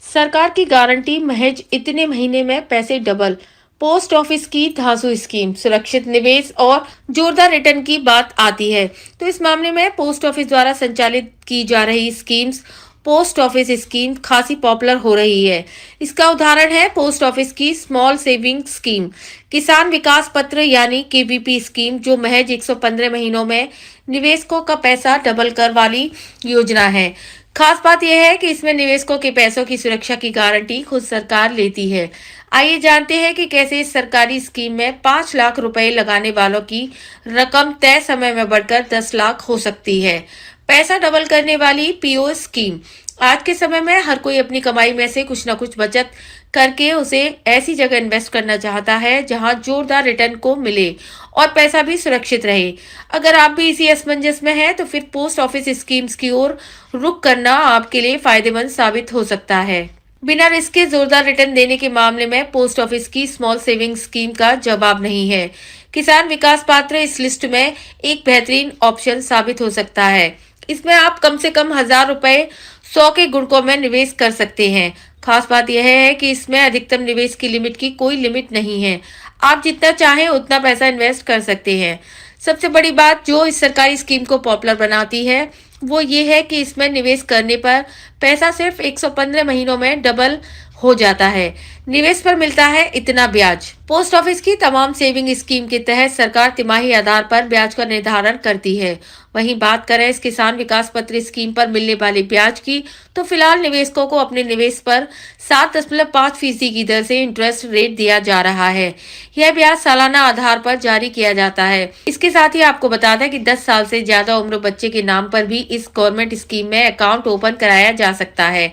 सरकार की गारंटी महज इतने महीने में पैसे डबल। पोस्ट ऑफिस की धांसू स्कीम, सुरक्षित निवेश और जोरदार रिटर्न की बात आती है तो इस मामले में पोस्ट ऑफिस द्वारा संचालित की जा रही स्कीम्स पोस्ट ऑफिस स्कीम खासी पॉपुलर हो रही है। इसका उदाहरण है पोस्ट ऑफिस की स्मॉल सेविंग स्कीम, किसान विकास पत्र यानी केवीपी स्कीम, जो महज 115 महीनों में निवेशकों का पैसा डबल कर वाली योजना है। खास बात यह है कि इसमें निवेशकों के पैसों की सुरक्षा की गारंटी खुद सरकार लेती है। आइए जानते हैं कि कैसे इस सरकारी स्कीम में 5 लाख रुपए लगाने वालों की रकम तय समय में बढ़कर 10 लाख हो सकती है। पैसा डबल करने वाली पीओ स्कीम, आज के समय में हर कोई अपनी कमाई में से कुछ न कुछ बचत करके उसे ऐसी जगह इन्वेस्ट करना चाहता है जहां जोरदार रिटर्न को मिले और पैसा भी सुरक्षित रहे। अगर आप भी इसी असमंजस में हैं तो फिर पोस्ट ऑफिस स्कीम्स की ओर रुख करना आपके लिए फायदेमंद साबित हो सकता है। बिना रिस्क के जोरदार रिटर्न देने के मामले में पोस्ट ऑफिस की स्मॉल सेविंग स्कीम का जवाब नहीं है। किसान विकास पात्र इस लिस्ट में एक बेहतरीन ऑप्शन साबित हो सकता है। इसमें आप कम से कम 1000 रुपए 100 के गुणकों में निवेश कर सकते हैं। खास बात यह है कि इसमें अधिकतम निवेश की लिमिट की कोई लिमिट नहीं है। आप जितना चाहें उतना पैसा इन्वेस्ट कर सकते हैं। सबसे बड़ी बात जो इस सरकारी स्कीम को पॉपुलर बनाती है वो ये है कि इसमें निवेश करने पर पैसा सिर्फ 115 महीनों में डबल हो जाता है। निवेश पर मिलता है इतना ब्याज। पोस्ट ऑफिस की तमाम सेविंग स्कीम के तहत सरकार तिमाही आधार पर ब्याज का निर्धारण करती है। वहीं बात करें इस किसान विकास पत्र स्कीम पर मिलने वाले ब्याज की, तो फिलहाल निवेशकों को अपने निवेश पर 7.5% की दर से इंटरेस्ट रेट दिया जा रहा है। यह ब्याज सालाना आधार पर जारी किया जाता है। इसके साथ ही आपको बता दें कि 10 साल से ज्यादा उम्र बच्चे के नाम पर भी इस गवर्नमेंट स्कीम में अकाउंट ओपन कराया जा सकता है।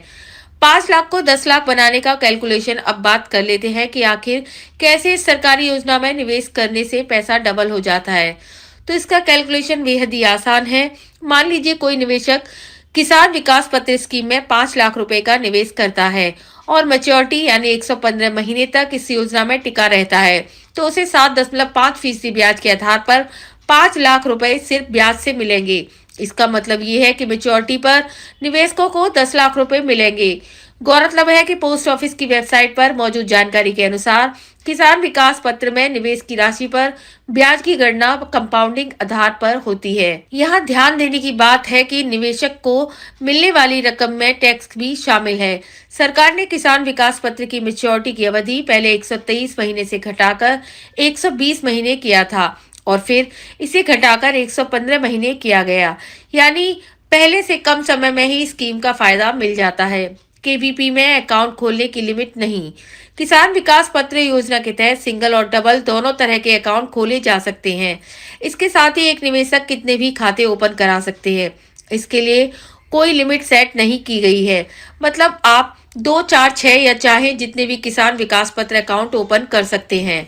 5 लाख को 10 लाख बनाने का कैलकुलेशन अब बात कर लेते हैं कि आखिर कैसे इस सरकारी योजना में निवेश करने से पैसा डबल हो जाता है। तो इसका कैलकुलेशन बेहद ही आसान है। मान लीजिए कोई निवेशक किसान विकास पत्र स्कीम में 5 लाख रुपए का निवेश करता है और मैच्योरिटी यानी 115 महीने तक इस योजना में टिका रहता है, तो उसे 7.5% ब्याज के आधार पर 5 लाख रुपए सिर्फ ब्याज से मिलेंगे। इसका मतलब ये है कि मैच्योरिटी पर निवेशकों को 10 लाख रुपए मिलेंगे। गौरतलब है कि पोस्ट ऑफिस की वेबसाइट पर मौजूद जानकारी के अनुसार किसान विकास पत्र में निवेश की राशि पर ब्याज की गणना कंपाउंडिंग आधार पर होती है। यहाँ ध्यान देने की बात है कि निवेशक को मिलने वाली रकम में टैक्स भी शामिल है। सरकार ने किसान विकास पत्र की मैच्योरिटी की अवधि पहले 123 महीने से घटाकर 120 महीने किया था और फिर इसे घटाकर 115 महीने किया गया, यानी पहले से कम समय में ही स्कीम का फायदा मिल जाता है। केवीपी में अकाउंट खोलने की लिमिट नहीं। किसान विकास पत्र योजना के तहत सिंगल और डबल दोनों तरह के अकाउंट खोले जा सकते हैं। इसके साथ ही एक निवेशक कितने भी खाते ओपन करा सकते हैं। इसके लिए कोई लिमिट सेट नहीं की गई है। मतलब आप 2, 4, 6 या चाहे जितने भी किसान विकास पत्र अकाउंट ओपन कर सकते हैं।